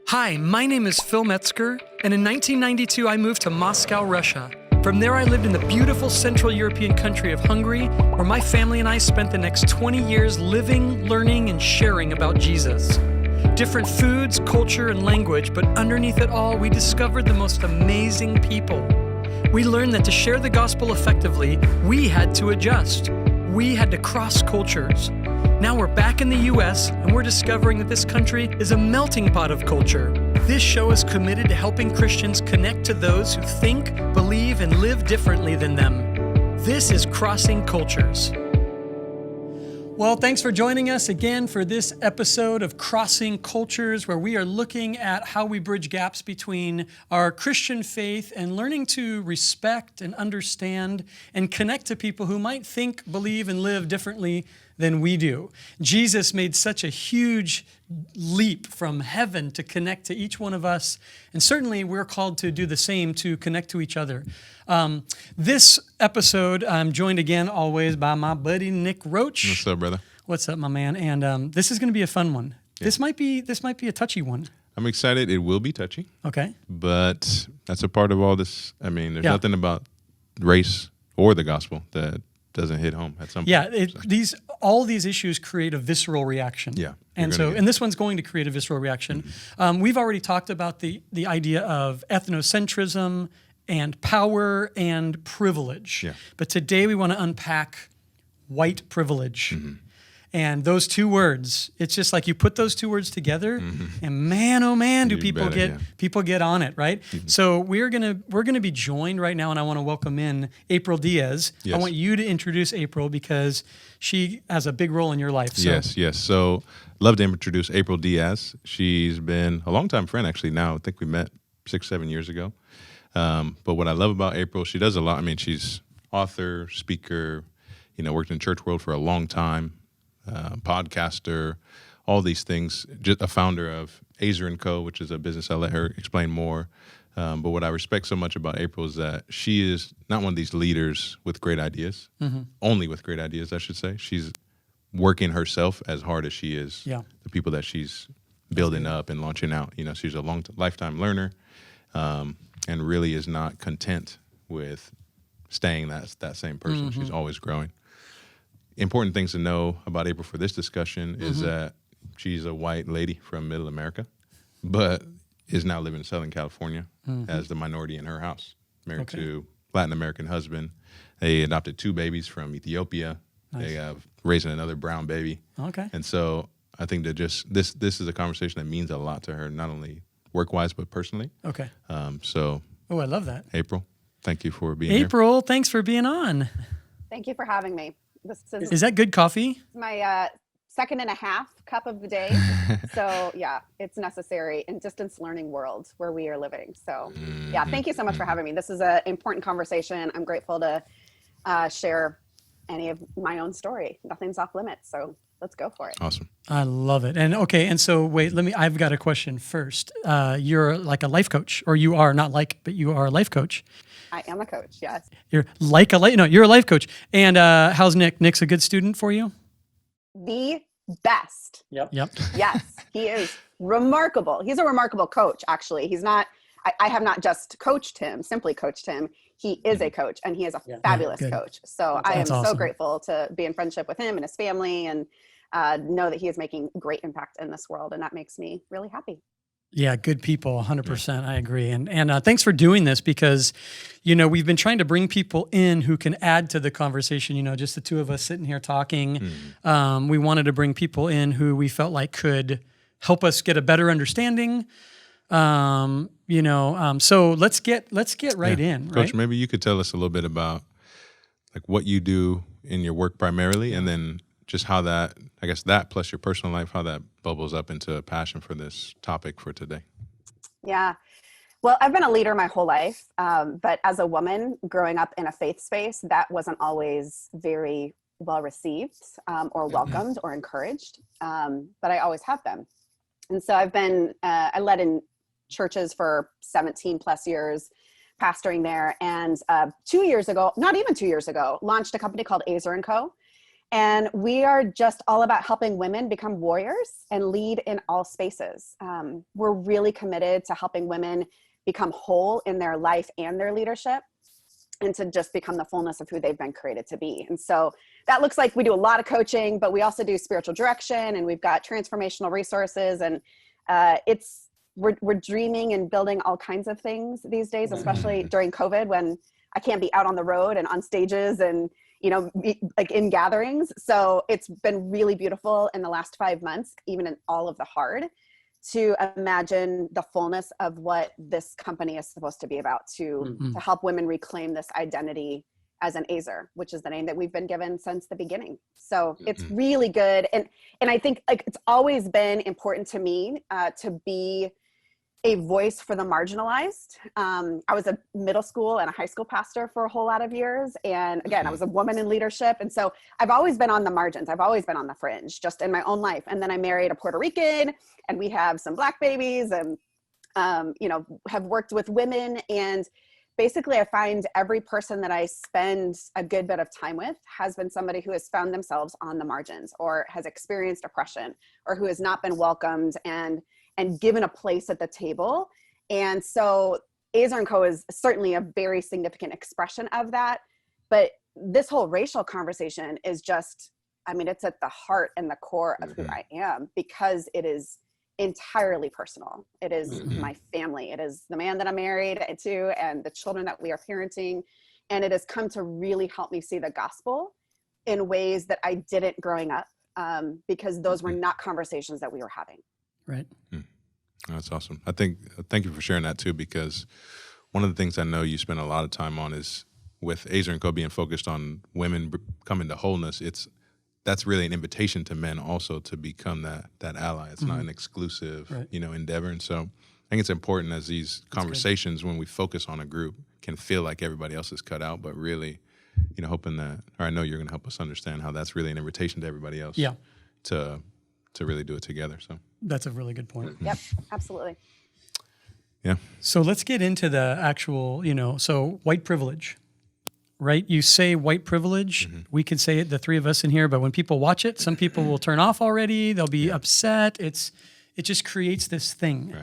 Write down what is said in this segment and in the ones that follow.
Hi, my name is Phil Metzger, and in 1992 I moved to Moscow, Russia. From there I lived in the beautiful Central European country of Hungary, where my family and I spent the next 20 years living, learning, and sharing about Jesus. Different foods, culture, and language, but underneath it all, we discovered the most amazing people. We learned that to share the gospel effectively, we had to adjust. We had to cross cultures. Now we're back in the U.S., and we're discovering that this country is a melting pot of culture. This show is committed to helping Christians connect to those who think, believe, and live differently than them. This is Crossing Cultures. Well, thanks for joining us again for this episode of Crossing Cultures, where we are looking at how we bridge gaps between our Christian faith and learning to respect and understand and connect to people who might think, believe, and live differently than we do. Jesus made such a huge leap from heaven to connect to each one of us, and certainly we're called to do the same, to connect to each other. This episode, I'm joined again always by my buddy Nick Roach. What's up, brother? What's up, my man? And this is going to be a fun one. Yeah. This might be a touchy one. I'm excited. It will be touchy. Okay. But that's a part of all this. I mean, there's nothing about race or the gospel that doesn't hit home at some point. Yeah, all these issues create a visceral reaction. Yeah. And this one's going to create a visceral reaction. Mm-hmm. We've already talked about the idea of ethnocentrism and power and privilege. Yeah. But today we want to unpack white privilege. Mm-hmm. And those two words, it's just like you put those two words together, and man, oh man, do people get on it, right? Mm-hmm. So we're gonna be joined right now, and I want to welcome in April Diez. Yes. I want you to introduce April because she has a big role in your life. So. Yes. So love to introduce April Diez. She's been a longtime friend, actually. Now I think we met 6-7 years ago. But what I love about April, she does a lot. I mean, she's author, speaker. Worked in the church world for a long time. Podcaster, all these things, just a founder of E10 Co., which is a business. I'll let her explain more. But what I respect so much about April is that she is not one of these leaders with great ideas, only with great ideas, I should say. She's working herself as hard as she is the people that she's building up and launching out. She's a lifetime learner and really is not content with staying that same person. She's always growing. Important things to know about April for this discussion is that she's a white lady from Middle America, but is now living in Southern California as the minority in her house, married to Latin American husband. They adopted 2 babies from Ethiopia. Nice. They have raising another brown baby. Okay. And so I think that just this is a conversation that means a lot to her, not only work-wise, but personally. Okay. I love that. April, thank you for being here. April, thanks for being on. Thank you for having me. Is that good coffee? My 2.5 cup of the day. So yeah, it's necessary in distance learning world where we are living. So yeah, thank you so much for having me. This is an important conversation. I'm grateful to share any of my own story. Nothing's off limits. So let's go for it. Awesome. I love it. And so wait, I've got a question first. You're like a life coach, or you are not like, but you are a life coach. I am a coach, yes. You're like you're a life coach. And how's Nick? Nick's a good student for you? The best. Yep. Yes, he is remarkable. He's a remarkable coach, actually. He's not, I have not just simply coached him. He is a coach, and he is a fabulous coach. So I am so grateful to be in friendship with him and his family, and know that he is making great impact in this world, and that makes me really happy. Yeah, good people, 100%. I agree. And thanks for doing this because, we've been trying to bring people in who can add to the conversation, just the two of us sitting here talking. We wanted to bring people in who we felt like could help us get a better understanding. So let's get right in. Coach, right? Maybe you could tell us a little bit about like what you do in your work primarily, and then just how that plus your personal life, how that bubbles up into a passion for this topic for today. Yeah. Well, I've been a leader my whole life, but as a woman growing up in a faith space, that wasn't always very well received or welcomed or encouraged, but I always have been. And so I led in churches for 17 plus years, pastoring there, and 2 years ago, not even 2 years ago, launched a company called E10 Co. And we are just all about helping women become warriors and lead in all spaces. We're really committed to helping women become whole in their life and their leadership, and to just become the fullness of who they've been created to be. And so that looks like we do a lot of coaching, but we also do spiritual direction, and we've got transformational resources. And we're dreaming and building all kinds of things these days, especially during COVID, when I can't be out on the road and on stages and, like in gatherings. So it's been really beautiful in the last 5 months, even in all of the hard, to imagine the fullness of what this company is supposed to be about, to help women reclaim this identity as an Azer, which is the name that we've been given since the beginning. So it's really good. And I think like it's always been important to me to be a voice for the marginalized. I was a middle school and a high school pastor for a whole lot of years. And again, I was a woman in leadership. And so I've always been on the margins. I've always been on the fringe, just in my own life. And then I married a Puerto Rican, and we have some Black babies, and, have worked with women. And basically I find every person that I spend a good bit of time with has been somebody who has found themselves on the margins, or has experienced oppression, or who has not been welcomed and given a place at the table. And so Azer & Co is certainly a very significant expression of that. But this whole racial conversation is just, it's at the heart and the core of who I am, because it is entirely personal. It is my family. It is the man that I'm married to and the children that we are parenting. And it has come to really help me see the gospel in ways that I didn't growing up, because those were not conversations that we were having. Right. That's awesome. Thank you for sharing that too, because one of the things I know you spend a lot of time on is with Azer & Co being focused on women coming to wholeness. That's really an invitation to men also to become that ally. It's not an exclusive, endeavor. And so I think it's important as these conversations, when we focus on a group, can feel like everybody else is cut out, but really, hoping that, or I know you're going to help us understand how that's really an invitation to everybody else. Yeah. To really do it together. So that's a really good point. Yep, absolutely. Yeah. So let's get into the actual, so white privilege, right? You say white privilege. We can say it, the three of us in here, but when people watch it, some people will turn off already. They'll be upset. It just creates this thing.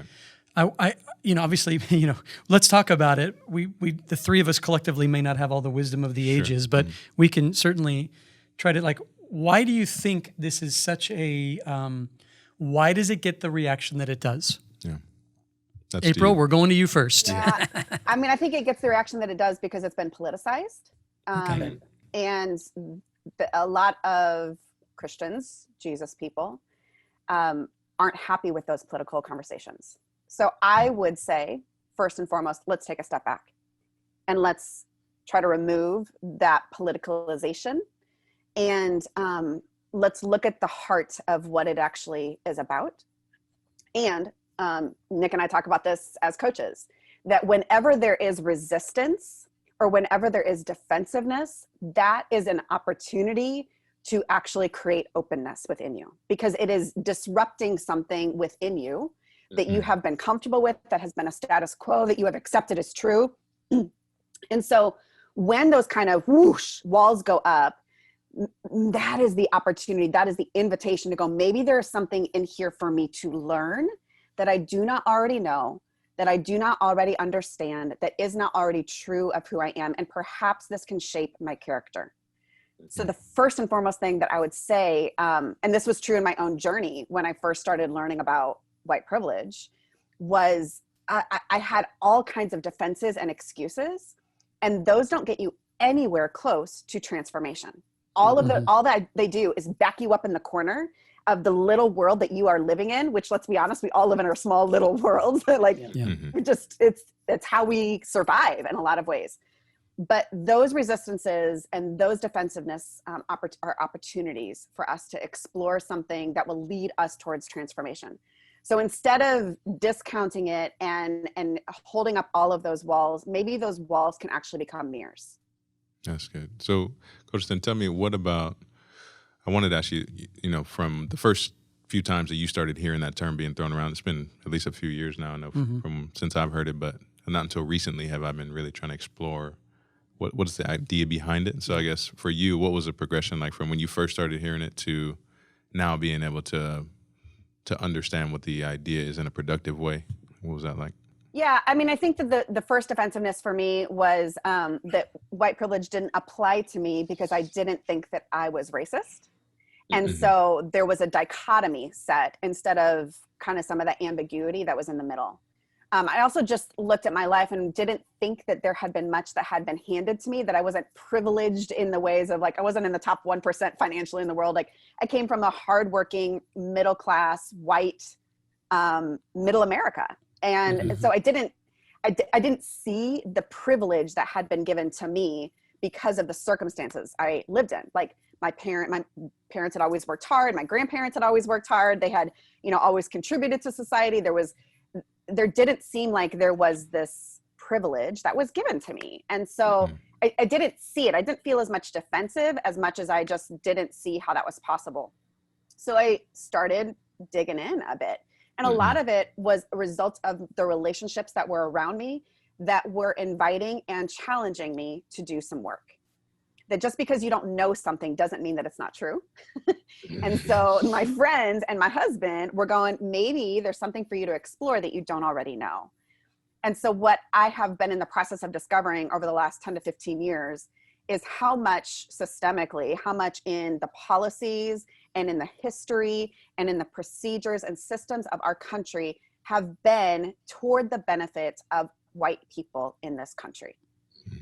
Right. I obviously, let's talk about it. We the three of us collectively may not have all the wisdom of the ages, but we can certainly try to why do you think this is such a, why does it get the reaction that it does? Yeah. That's April, we're going to you first. Yeah. I think it gets the reaction that it does because it's been politicized. And a lot of Christians, Jesus people, aren't happy with those political conversations. So I would say, first and foremost, let's take a step back and let's try to remove that politicalization. And let's look at the heart of what it actually is about. And Nick and I talk about this as coaches, that whenever there is resistance or whenever there is defensiveness, that is an opportunity to actually create openness within you, because it is disrupting something within you that you have been comfortable with, that has been a status quo that you have accepted as true. And so when those kind of whoosh walls go up, that is the opportunity, that is the invitation to go, maybe there's something in here for me to learn that I do not already know, that I do not already understand, that is not already true of who I am. And perhaps this can shape my character. So the first and foremost thing that I would say, and this was true in my own journey when I first started learning about white privilege, was I had all kinds of defenses and excuses, and those don't get you anywhere close to transformation. All that they do is back you up in the corner of the little world that you are living in, which, let's be honest, we all live in our small little worlds. It's how we survive in a lot of ways. But those resistances and those defensiveness are opportunities for us to explore something that will lead us towards transformation. So instead of discounting it and holding up all of those walls, maybe those walls can actually become mirrors. That's good. So, Coach, then tell me, what about, I wanted to ask you, from the first few times that you started hearing that term being thrown around, it's been at least a few years now, I know, from since I've heard it, but not until recently have I been really trying to explore what's the idea behind it? And so I guess for you, what was the progression like from when you first started hearing it to now being able to understand what the idea is in a productive way? What was that like? Yeah, I mean, I think that the first defensiveness for me was that white privilege didn't apply to me because I didn't think that I was racist. And so there was a dichotomy set instead of kind of some of that ambiguity that was in the middle. I also just looked at my life and didn't think that there had been much that had been handed to me, that I wasn't privileged in the ways of like, I wasn't in the top 1% financially in the world. Like I came from a hardworking, middle-class, white, middle America. And so I didn't see the privilege that had been given to me because of the circumstances I lived in. Like my parents had always worked hard. My grandparents had always worked hard. They had, always contributed to society. There didn't seem like there was this privilege that was given to me. And so I didn't see it. I didn't feel as much defensive as much as I just didn't see how that was possible. So I started digging in a bit. And a lot of it was a result of the relationships that were around me that were inviting and challenging me to do some work. That just because you don't know something doesn't mean that it's not true. And so my friends and my husband were going, maybe there's something for you to explore that you don't already know. And so what I have been in the process of discovering over the last 10 to 15 years is how much systemically, how much in the policies and in the history and in the procedures and systems of our country have been toward the benefit of white people in this country.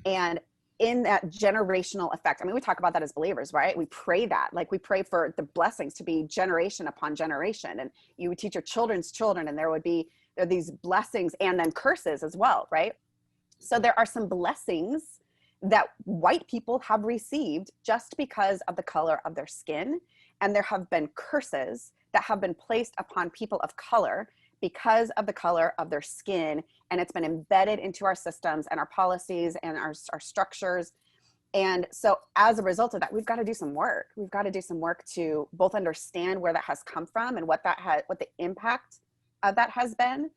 And in that generational effect, I mean, we talk about that as believers, right? We pray that, like we pray for the blessings to be generation upon generation. And you would teach your children's children, and there are these blessings and then curses as well, right? So there are some blessings that white people have received just because of the color of their skin. And there have been curses that have been placed upon people of color because of the color of their skin. And it's been embedded into our systems and our policies and our structures. And so as a result of that, we've got to do some work. We've got to do some work to both understand where that has come from and what the impact of that has been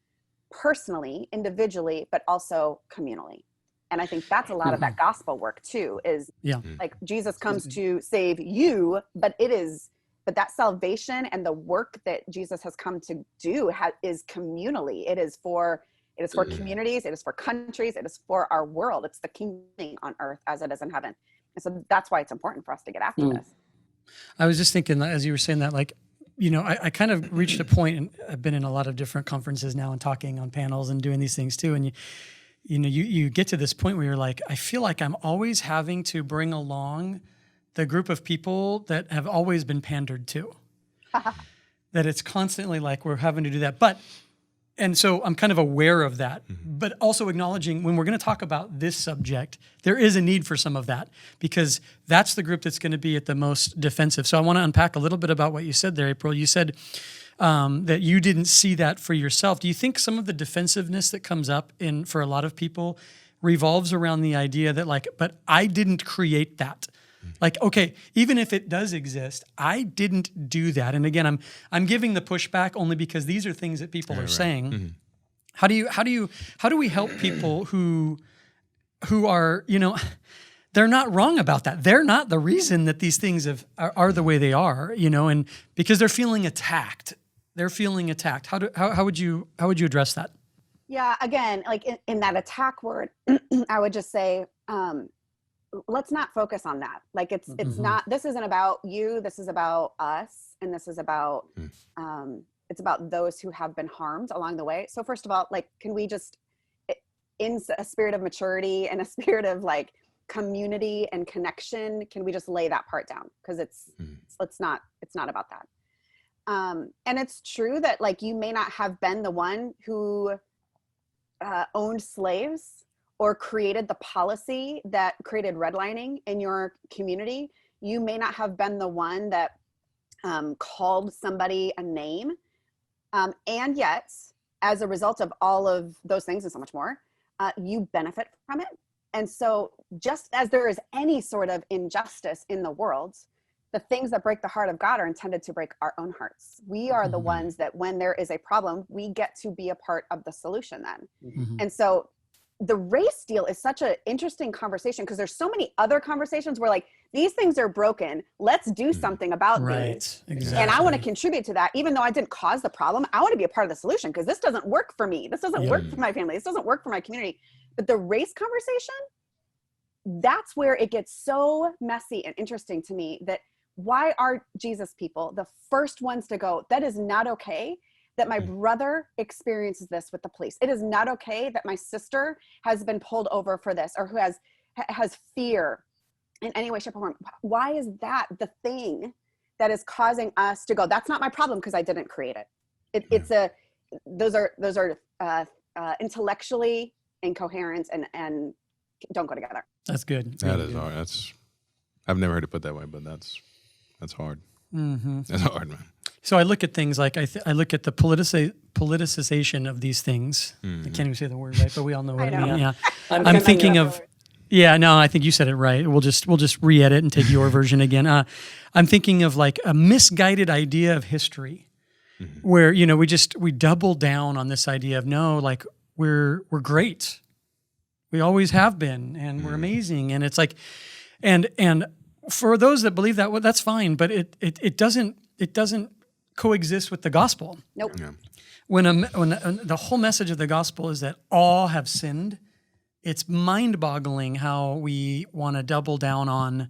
personally, individually, but also communally. And I think that's a lot of that gospel work too, is like Jesus comes to save you, but that salvation and the work that Jesus has come to do is communally. It is for communities, it is for countries, it is for our world. It's the kingdom on earth as it is in heaven. And so that's why it's important for us to get after this. I was just thinking, as you were saying that, like, I kind of reached a point, and I've been in a lot of different conferences now and talking on panels and doing these things too. And you get to this point where you're like, I feel like I'm always having to bring along the group of people that have always been pandered to. That it's constantly like we're having to do that. And so I'm kind of aware of that, but also acknowledging when we're going to talk about this subject, there is a need for some of that because that's the group that's going to be at the most defensive. So I want to unpack a little bit about what you said there, April. You said that you didn't see that for yourself. Do you think some of the defensiveness that comes up for a lot of people revolves around the idea that like, but I didn't create that? Like, okay, even if it does exist, I didn't do that. And again, I'm giving the pushback only because these are things that people are saying. How do we help people who are, they're not wrong about that. They're not the reason that these things are the way they are, and because they're feeling attacked. How would you address that? Yeah, again, like in that attack word, I would just say, let's not focus on that. Like it's not, this isn't about you, this is about us. And this is about, it's about those who have been harmed along the way. So first of all, like, can we just, in a spirit of maturity and a spirit of like community and connection, can we just lay that part down? Cause it's not about that. And it's true that like, you may not have been the one who owned slaves or created the policy that created redlining in your community. You may not have been the one that called somebody a name. And yet, as a result of all of those things and so much more, you benefit from it. And so just as there is any sort of injustice in the world, the things that break the heart of God are intended to break our own hearts. We are the ones that when there is a problem, we get to be a part of the solution then. And so the race deal is such an interesting conversation because there's so many other conversations where like these things are broken. Let's do something about these. Exactly. And I want to contribute to that. Even though I didn't cause the problem, I want to be a part of the solution because this doesn't work for me. This doesn't work for my family. This doesn't work for my community. But the race conversation, that's where it gets so messy and interesting to me, that why are Jesus people the first ones to go, that is not okay that my brother experiences this with the police. It is not okay that my sister has been pulled over for this, or who has fear in any way, shape, or form. Why is that the thing that is causing us to go, that's not my problem because I didn't create it. Those are intellectually incoherent and don't go together. That's good. That is hard. I've never heard it put that way, but that's hard. Mm-hmm. That's hard, man. So I look at things like I look at the politicization of these things. I can't even say the word right, but we all know what I mean. Yeah, I'm thinking of. Yeah, no, I think you said it right. We'll just re-edit and take your version again. I'm thinking of like a misguided idea of history, where we double down on this idea of no, like we're great, we always have been, and we're amazing, and it's like, and for those that believe that, well, that's fine, but it doesn't coexist with the gospel. Nope. Yeah. When the whole message of the gospel is that all have sinned, it's mind-boggling how we want to double down on,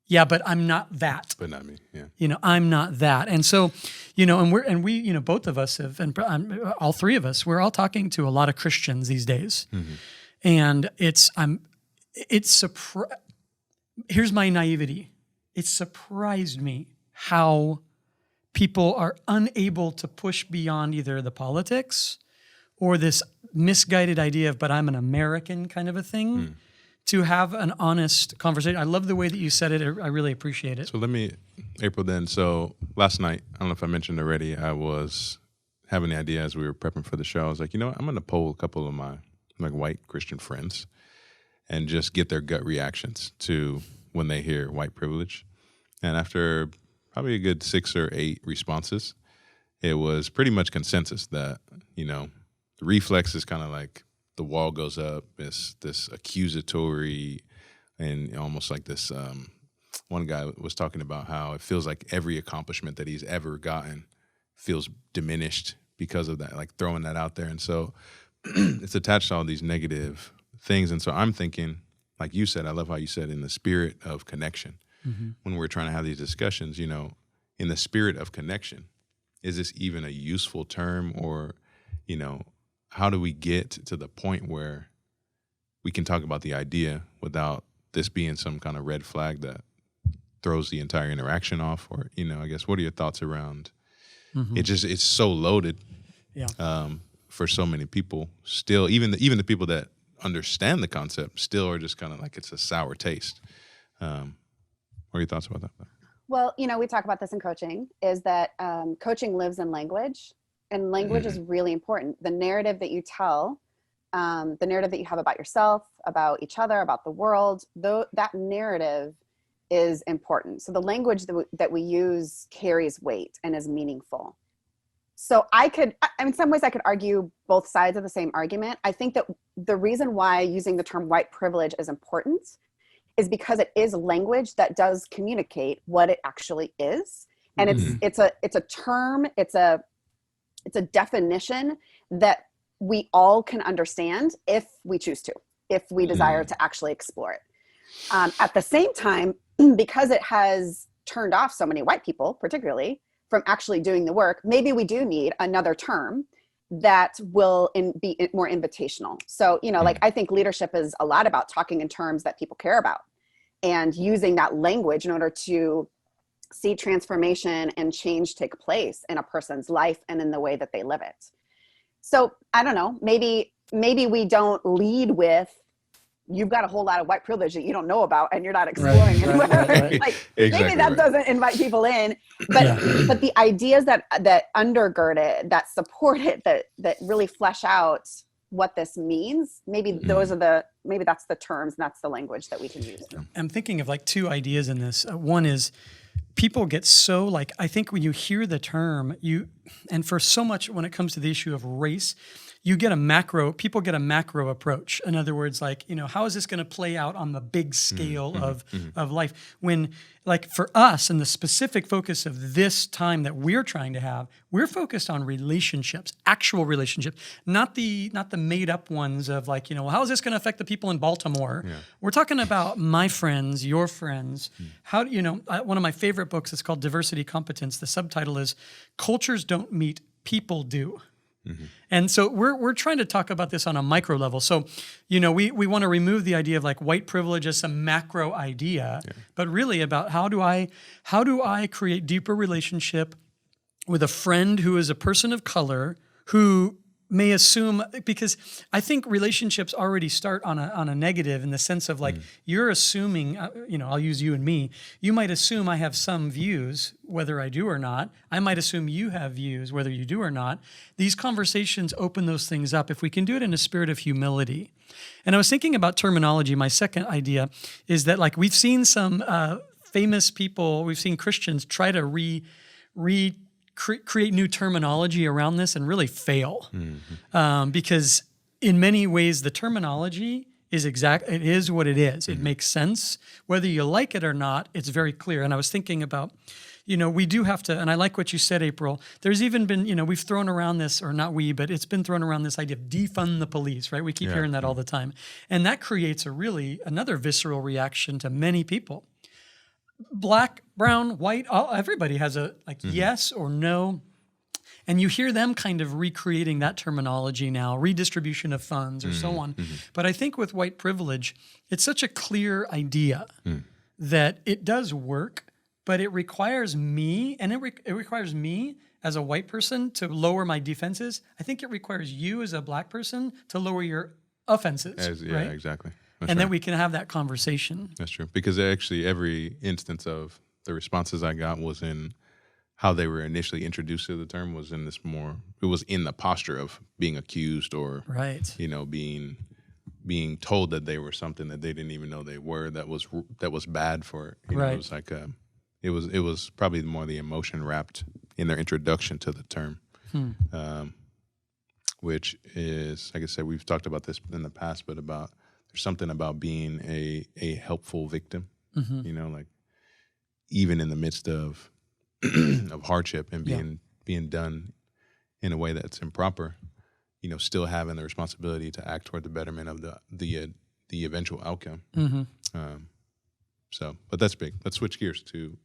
yeah, but I'm not that. But not me. Yeah. I'm not that. And so, and we, both of us have, and all three of us, we're all talking to a lot of Christians these days, and here's my naivety. It surprised me how people are unable to push beyond either the politics or this misguided idea of, but I'm an American kind of a thing, to have an honest conversation. I love the way that you said it. I really appreciate it. So April, then, so last night, I don't know if I mentioned already, I was having the idea as we were prepping for the show. I was like, I'm going to poll a couple of my white Christian friends and just get their gut reactions to when they hear white privilege. And after probably a good 6 or 8 responses, it was pretty much consensus that, the reflex is kind of like the wall goes up. It's this accusatory and almost like this, one guy was talking about how it feels like every accomplishment that he's ever gotten feels diminished because of that, like throwing that out there. And so it's attached to all these negative things. And so I'm thinking, like you said, I love how you said, in the spirit of connection, when we're trying to have these discussions, in the spirit of connection, is this even a useful term? Or, how do we get to the point where we can talk about the idea without this being some kind of red flag that throws the entire interaction off? Or, I guess, what are your thoughts around it's so loaded for so many people still, even the people that understand the concept still are just kind of like it's a sour taste. What are your thoughts about that? Well, we talk about this in coaching, is that coaching lives in language, and language is really important. The narrative that you tell, the narrative that you have about yourself, about each other, about the world, that narrative is important. So the language that we use carries weight and is meaningful. So in some ways I could argue both sides of the same argument. I think that the reason why using the term white privilege is important is because it is language that does communicate what it actually is. And it's a term, it's a definition that we all can understand if we choose to, if we desire to actually explore it. At the same time, because it has turned off so many white people, particularly, from actually doing the work, maybe we do need another term that will be more invitational. So, like, I think leadership is a lot about talking in terms that people care about and using that language in order to see transformation and change take place in a person's life and in the way that they live it. So I don't know, maybe we don't lead with, you've got a whole lot of white privilege that you don't know about and you're not exploring anywhere. Right. Like, exactly maybe that doesn't invite people in, but the ideas that undergird it, that support it, that really flesh out what this means, maybe maybe that's the terms and that's the language that we can use. I'm thinking of like 2 ideas in this. One is, people get so like, I think when you hear the term, and for so much when it comes to the issue of race, people get a macro approach. In other words, like, how is this going to play out on the big scale of life? When, like, for us and the specific focus of this time that we're trying to have, we're focused on relationships, actual relationships, not the made up ones of like, well, how is this going to affect the people in Baltimore? Yeah. We're talking about my friends, your friends. How do one of my favorite books is called Diversity Competence. The subtitle is Cultures Don't Meet, People Do. And so we're trying to talk about this on a micro level. So, we want to remove the idea of like white privilege as some macro idea, but really about how do I create deeper relationship with a friend who is a person of color who may assume, because I think relationships already start on a negative in the sense of like, you're assuming, I'll use you and me. You might assume I have some views, whether I do or not. I might assume you have views, whether you do or not. These conversations open those things up if we can do it in a spirit of humility. And I was thinking about terminology. My second idea is that like we've seen some famous people, we've seen Christians try to create new terminology around this and really fail. Because in many ways, the terminology it is what it is. It makes sense. Whether you like it or not, it's very clear. And I was thinking about, we do have to, and I like what you said, April, there's even been, we've thrown around this, or not we, but it's been thrown around this idea of defund the police, right? We keep hearing that all the time. And that creates another visceral reaction to many people. Black, brown, white, everybody has a yes or no. And you hear them kind of recreating that terminology now, redistribution of funds or so on. But I think with white privilege, it's such a clear idea that it does work, but it requires me, and it requires me as a white person to lower my defenses. I think it requires you as a black person to lower your offenses. Yeah, right? Exactly. That's and then we can have that conversation. That's true. Because actually every instance of the responses I got was in how they were initially introduced to the term was in it was in the posture of being accused or, being told that they were something that they didn't even know they were, that was bad for, it was like, it was probably more the emotion wrapped in their introduction to the term, which is, like I said, we've talked about this in the past, but there's something about being a helpful victim, like even in the midst of of hardship and being done in a way that's improper, still having the responsibility to act toward the betterment of the eventual outcome. But that's big. Let's switch gears to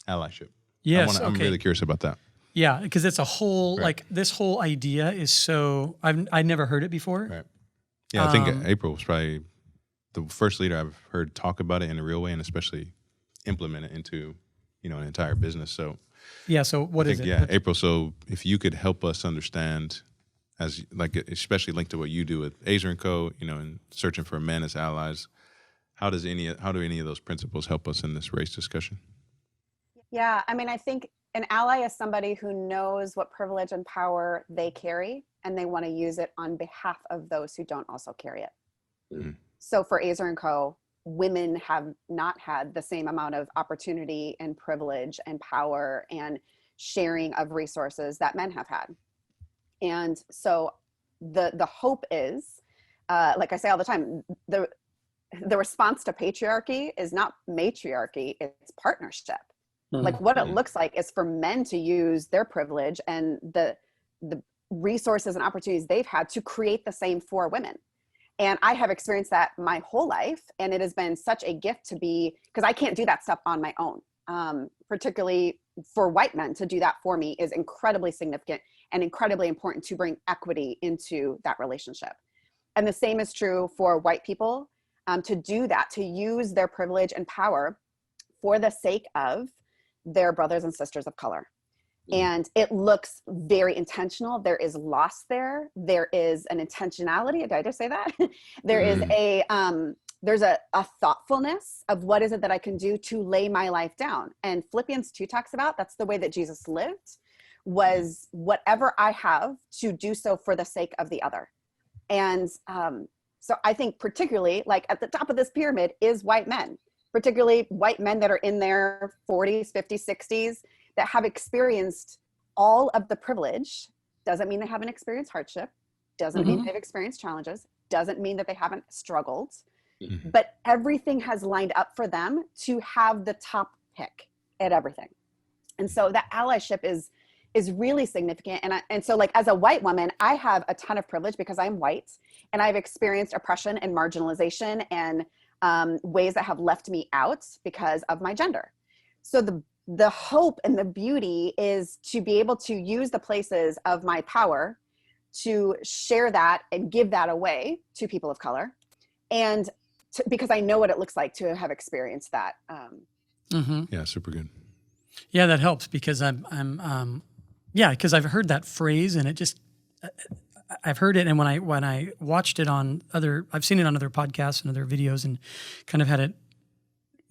allyship. Yes, I'm really curious about that. Yeah, because it's a whole this whole idea is so I'd never heard it before. Right. Yeah, I think April was probably the first leader I've heard talk about it in a real way, and especially implement it into, an entire business. So so what is it? Yeah, April. So if you could help us understand, as like especially linked to what you do with Azer and Co. And searching for men as allies, how do any of those principles help us in this race discussion? Yeah, I think an ally is somebody who knows what privilege and power they carry, and they want to use it on behalf of those who don't also carry it. So for Azer and Co., women have not had the same amount of opportunity and privilege and power and sharing of resources that men have had. And so the hope is, like I say all the time, the response to patriarchy is not matriarchy, it's partnership. Like what it looks like is for men to use their privilege and the resources and opportunities they've had to create the same for women. And I have experienced that my whole life. And it has been such a gift to be, because I can't do that stuff on my own. Particularly for white men to do that for me is incredibly significant and incredibly important to bring equity into that relationship. And the same is true for white people, to do that, to use their privilege and power for the sake of their brothers and sisters of color. And it looks very intentional. There is loss there. There is an intentionality. Did I just say that? There is there's a thoughtfulness of what is it that I can do to lay my life down. And Philippians 2 talks about, that's the way that Jesus lived, was whatever I have to do so for the sake of the other. And so I think particularly like at the top of this pyramid is white men, particularly white men that are in their 40s, 50s, 60s, that have experienced all of the privilege. Doesn't mean they haven't experienced hardship. Doesn't mean they've experienced challenges, doesn't mean that they haven't struggled, but everything has lined up for them to have the top pick at everything. And so that allyship is really significant. And so like as a white woman, I have a ton of privilege because I'm white, and I've experienced oppression and marginalization and ways that have left me out because of my gender. So the hope and the beauty is to be able to use the places of my power to share that and give that away to people of color, and because I know what it looks like to have experienced that. Yeah, super good. Yeah, that helps because because I've heard that phrase, and it just I've heard it, and when I watched it I've seen it on other podcasts and other videos, and kind of had it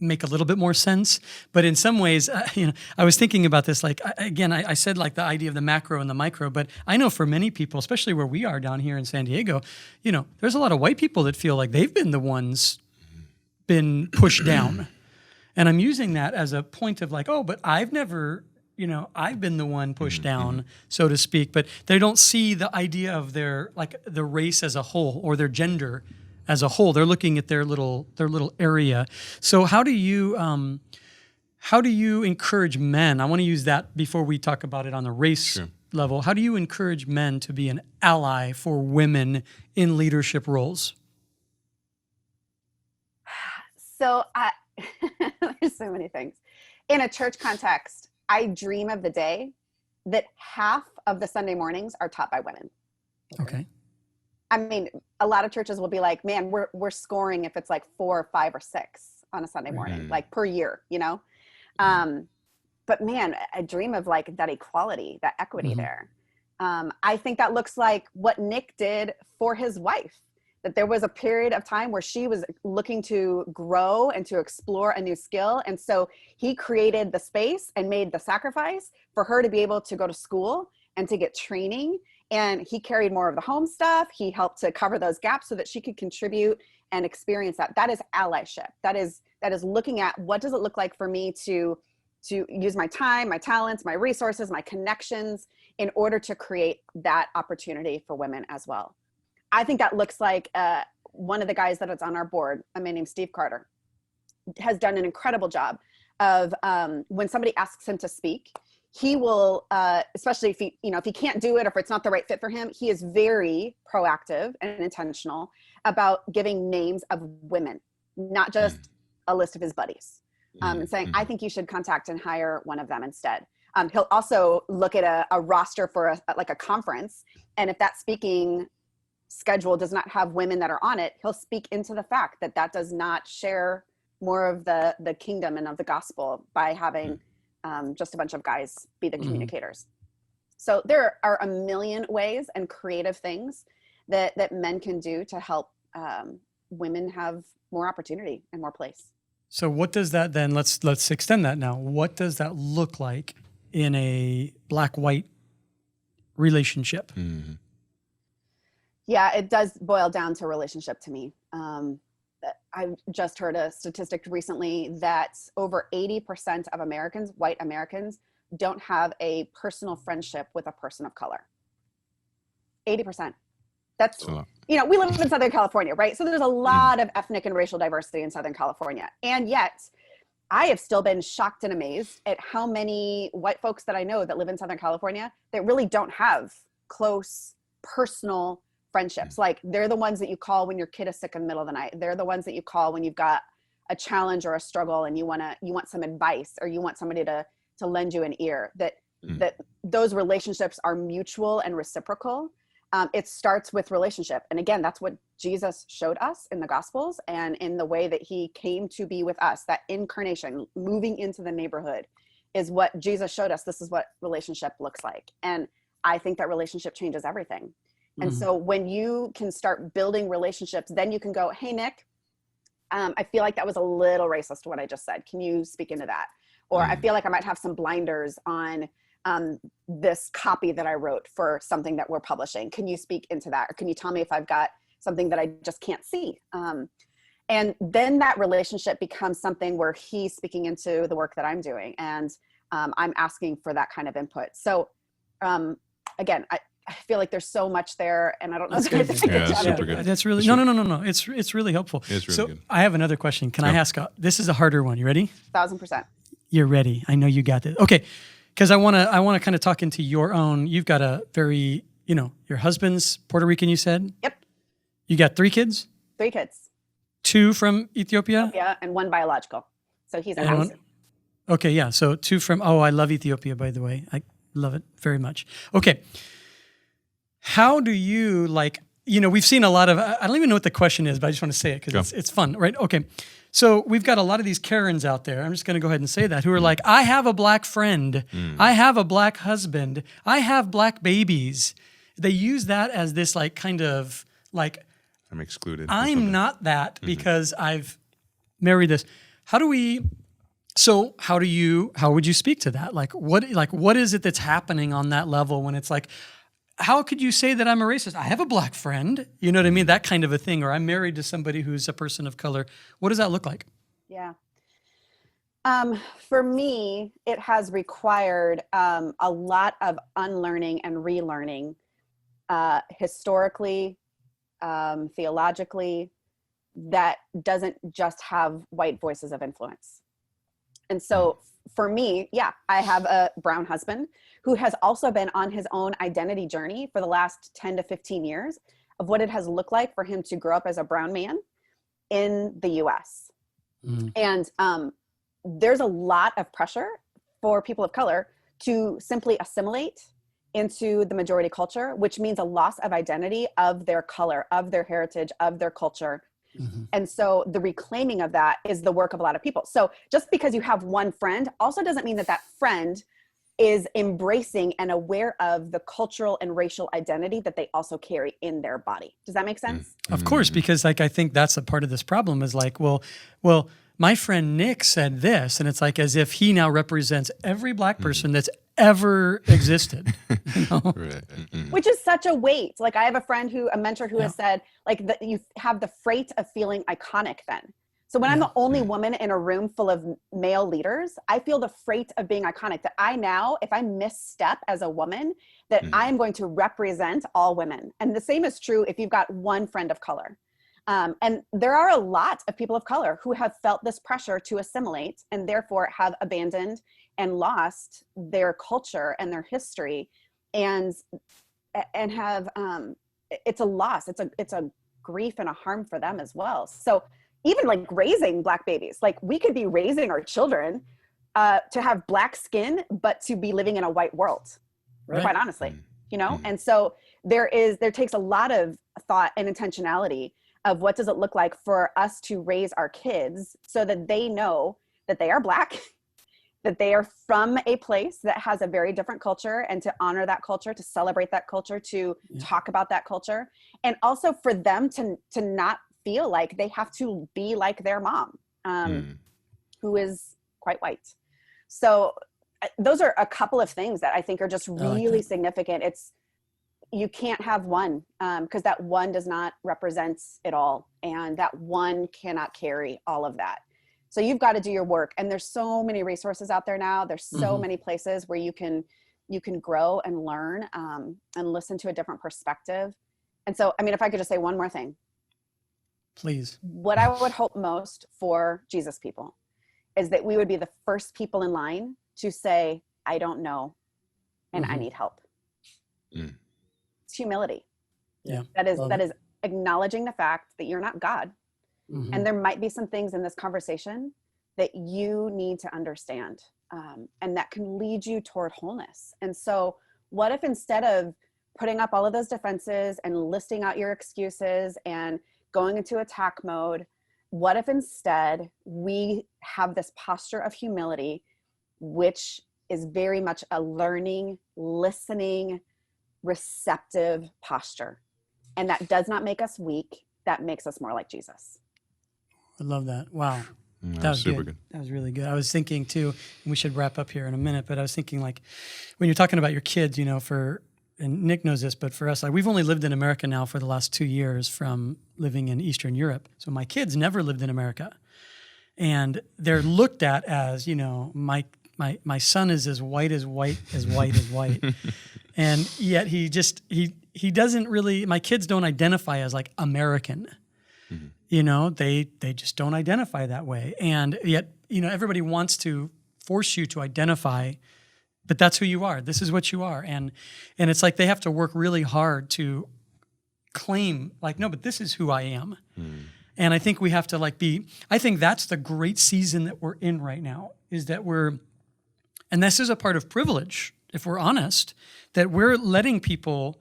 make a little bit more sense. But in some ways, I was thinking about this, like, again, I said like the idea of the macro and the micro, but I know for many people, especially where we are down here in San Diego, there's a lot of white people that feel like they've been the ones been pushed down. And I'm using that as a point of like, oh, but I've never, I've been the one pushed down, so to speak, but they don't see the idea of their, like the race as a whole or their gender as a whole. They're looking at their little area. So how do you encourage men? I want to use that before we talk about it on the race level. How do you encourage men to be an ally for women in leadership roles? So there's so many things. In a church context, I dream of the day that half of the Sunday mornings are taught by women. Okay. I mean, a lot of churches will be like, man, we're scoring if it's like 4 or 5 or 6 on a Sunday morning, like per year, but man, I dream of like that equality, that equity there. I think that looks like what Nick did for his wife, that there was a period of time where she was looking to grow and to explore a new skill. And so he created the space and made the sacrifice for her to be able to go to school and to get training. And he carried more of the home stuff. He helped to cover those gaps so that she could contribute and experience that. That is allyship. That is looking at what does it look like for me to use my time, my talents, my resources, my connections in order to create that opportunity for women as well. I think that looks like one of the guys that is on our board, a man named Steve Carter, has done an incredible job of when somebody asks him to speak, he will, especially if he can't do it or if it's not the right fit for him, he is very proactive and intentional about giving names of women, not just a list of his buddies, and saying, I think you should contact and hire one of them instead. He'll also look at a roster for a conference, and if that speaking schedule does not have women that are on it, he'll speak into the fact that does not share more of the kingdom and of the gospel by having just a bunch of guys be the communicators. So there are a million ways and creative things that men can do to help women have more opportunity and more place. So what does that then, let's extend that now. What does that look like in a black-white relationship? Yeah, it does boil down to relationship to me. I just heard a statistic recently that over 80% of Americans, white Americans, don't have a personal friendship with a person of color. 80%. That's, we live in Southern California, right? So there's a lot of ethnic and racial diversity in Southern California. And yet I have still been shocked and amazed at how many white folks that I know that live in Southern California that really don't have close personal friendships. Like they're the ones that you call when your kid is sick in the middle of the night. They're the ones that you call when you've got a challenge or a struggle and you want some advice, or you want somebody to lend you an ear. That those relationships are mutual and reciprocal. It starts with relationship. And again, that's what Jesus showed us in the Gospels and in the way that he came to be with us. That incarnation, moving into the neighborhood, is what Jesus showed us. This is what relationship looks like. And I think that relationship changes everything. And so when you can start building relationships, then you can go, hey, Nick, I feel like that was a little racist what I just said. Can you speak into that? Or I feel like I might have some blinders on this copy that I wrote for something that we're publishing. Can you speak into that? Or can you tell me if I've got something that I just can't see? And then that relationship becomes something where he's speaking into the work that I'm doing. And I'm asking for that kind of input. So again, I feel like there's so much there, and I don't know. That's good. That's super good. That's really no. It's really helpful. It's really so good. I have another question. Can I ask? This is a harder one. You ready? 1,000%. You're ready. I know you got this. Okay, because I wanna kind of talk into your own. You've got a very your husband's Puerto Rican. You said. Yep. You got 3 kids. 3 kids. 2 from Ethiopia. Yeah, and 1 biological. So he's an house. Okay, yeah. So 2 from. Oh, I love Ethiopia. By the way, I love it very much. Okay. How do you we've seen a lot of, I don't even know what the question is, but I just want to say it because it's fun, right? Okay. So we've got a lot of these Karens out there. I'm just going to go ahead and say that, who are like, I have a black friend. I have a black husband. I have black babies. They use that as this kind of I'm excluded. I'm not that because I've married this. How would you speak to that? What is it that's happening on that level when it's how could you say that I'm a racist? I have a black friend, you know what I mean? That kind of a thing, or I'm married to somebody who's a person of color. What does that look like? Yeah. For me, it has required a lot of unlearning and relearning, historically, theologically, that doesn't just have white voices of influence. And so for me, I have a brown husband who has also been on his own identity journey for the last 10 to 15 years of what it has looked like for him to grow up as a brown man in the US. And there's a lot of pressure for people of color to simply assimilate into the majority culture, which means a loss of identity of their color, of their heritage, of their culture. And so the reclaiming of that is the work of a lot of people. So just because you have one friend also doesn't mean that that friend is embracing and aware of the cultural and racial identity that they also carry in their body. Does that make sense? Of course, because I think that's a part of this problem is well, my friend Nick said this, and it's as if he now represents every black person that's ever existed. Right. Which is such a weight. I have a mentor who has said that you have the freight of feeling iconic then. So when I'm the only woman in a room full of male leaders, I feel the freight of being iconic, that I now, if I misstep as a woman, that I'm going to represent all women. And the same is true if you've got one friend of color. And there are a lot of people of color who have felt this pressure to assimilate and therefore have abandoned and lost their culture and their history and have, it's a loss. It's a grief and a harm for them as well. So even raising black babies, we could be raising our children to have black skin, but to be living in a white world, quite honestly, And so there takes a lot of thought and intentionality of what does it look like for us to raise our kids so that they know that they are black, that they are from a place that has a very different culture, and to honor that culture, to celebrate that culture, to talk about that culture. And also for them to not feel like they have to be like their mom, who is quite white. So those are a couple of things that I think are just really significant. You can't have one because that one does not represent it all. And that one cannot carry all of that. So you've got to do your work. And there's so many resources out there now. There's so many places where you can grow and learn and listen to a different perspective. And so, if I could just say one more thing. Please. What I would hope most for Jesus people is that we would be the first people in line to say, I don't know, and I need help. It's humility. Yeah. That is acknowledging the fact that you're not God. And there might be some things in this conversation that you need to understand, and that can lead you toward wholeness. And so what if instead of putting up all of those defenses and listing out your excuses and going into attack mode, what if instead we have this posture of humility, which is very much a learning, listening, receptive posture. And that does not make us weak. That makes us more like Jesus. I love that. Wow. That was super good. That was really good. I was thinking too, and we should wrap up here in a minute, but I was thinking when you're talking about your kids, and Nick knows this, but for us, we've only lived in America now for the last 2 years from living in Eastern Europe. So my kids never lived in America. And they're looked at as, my son is as white as white as white as white. And yet he doesn't really, my kids don't identify as like American. You know, they just don't identify that way. And yet, you know, everybody wants to force you to identify, but that's who you are. This is what you are. And it's like they have to work really hard to claim like, no, but this is who I am. And I think we have to I think that's the great season that we're in right now, is that and this is a part of privilege, if we're honest, that we're letting people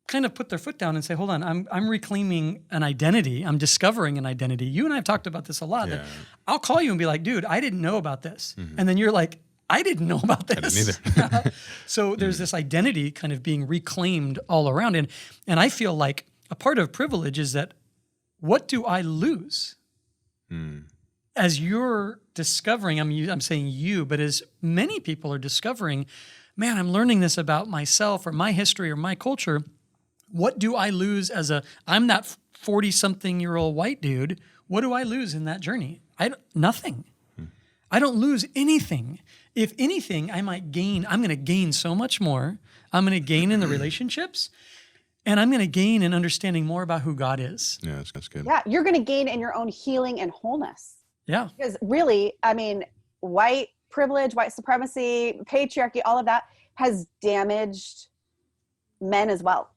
kind of put their foot down and say, hold on, I'm reclaiming an identity. I'm discovering an identity. You and I have talked about this a lot. Yeah. That I'll call you and be like, dude, I didn't know about this. And then you're like, I didn't know about this. I didn't either. So there's this identity kind of being reclaimed all around. And I feel like a part of privilege is that, what do I lose? As you're discovering, I'm saying you, but as many people are discovering, man, I'm learning this about myself or my history or my culture. What do I lose I'm that 40-something-year-old white dude. What do I lose in that journey? Nothing. I don't lose anything. If anything, I might gain. I'm going to gain so much more. I'm going to gain in the relationships, and I'm going to gain in understanding more about who God is. Yeah, that's good. Yeah, you're going to gain in your own healing and wholeness. Yeah. Because really, I mean, white privilege, white supremacy, patriarchy, all of that has damaged men as well.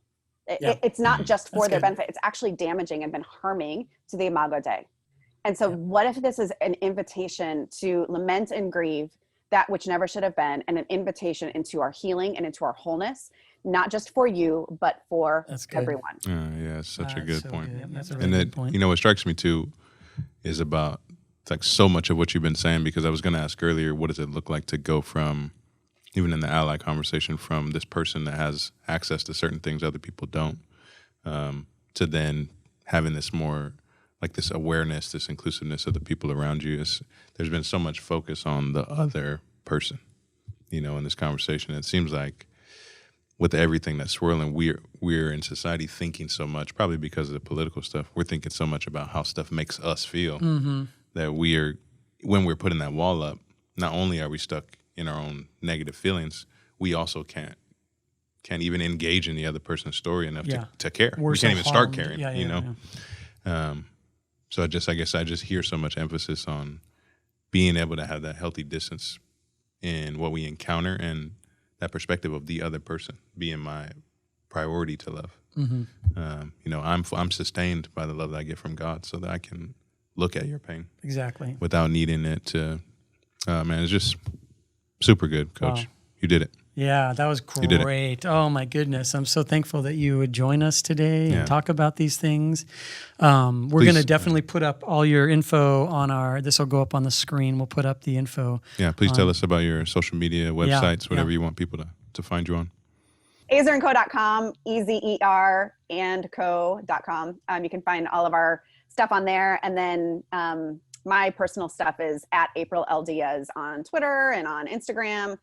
It's not just for their benefit. It's actually damaging and been harming to the Imago Dei. And so what if this is an invitation to lament and grieve that which never should have been, and an invitation into our healing and into our wholeness, not just for you, but for everyone. Yeah, it's such a good point. Good. That's a really good point. You know, what strikes me too is about like so much of what you've been saying, because I was going to ask earlier, what does it look like to go from, even in the ally conversation, from this person that has access to certain things other people don't, to then having this more like this awareness, this inclusiveness of the people around you. There's been so much focus on the other person, you know, in this conversation. It seems like with everything that's swirling, we're in society thinking so much, probably because of the political stuff, we're thinking so much about how stuff makes us feel that when we're putting that wall up, not only are we stuck in our own negative feelings, we also can't even engage in the other person's story enough to care. We can't even start caring, you know? So I guess I just hear so much emphasis on being able to have that healthy distance in what we encounter, and that perspective of the other person being my priority to love. You know, I'm sustained by the love that I get from God, so that I can look at your pain Exactly. without needing it to. Man, it's just super good, Coach. Wow. You did it. Yeah, that was great. Oh my goodness. I'm so thankful that you would join us today and talk about these things. We're going to definitely put up all your info on this will go up on the screen. We'll put up the info. Yeah, please tell us about your social media, websites, whatever you want people to find you on. ezerandco.com, EZER and co.com. You can find all of our stuff on there. And then my personal stuff is at April Diez on Twitter and on Instagram.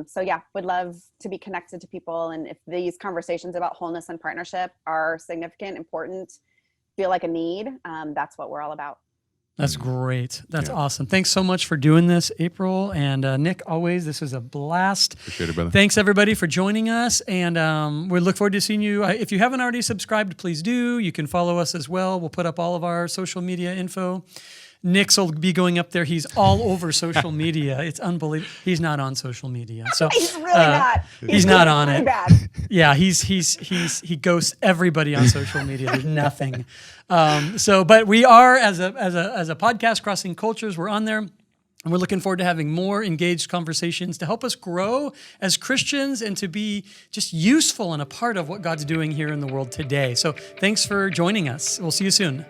So yeah, would love to be connected to people. And if these conversations about wholeness and partnership are significant, important, feel like a need, that's what we're all about. That's great. That's awesome. Thanks so much for doing this, April. And Nick, always, this was a blast. Appreciate it, brother. Thanks, everybody, for joining us. And we look forward to seeing you. If you haven't already subscribed, please do. You can follow us as well. We'll put up all of our social media info. Nick's will be going up there. He's all over social media. It's unbelievable. He's not on social media. So he's really bad. He's not on really it. Bad. Yeah, he ghosts everybody on social media. There's nothing. But we are as a podcast, Crossing Cultures. We're on there, and we're looking forward to having more engaged conversations to help us grow as Christians and to be just useful and a part of what God's doing here in the world today. So thanks for joining us. We'll see you soon.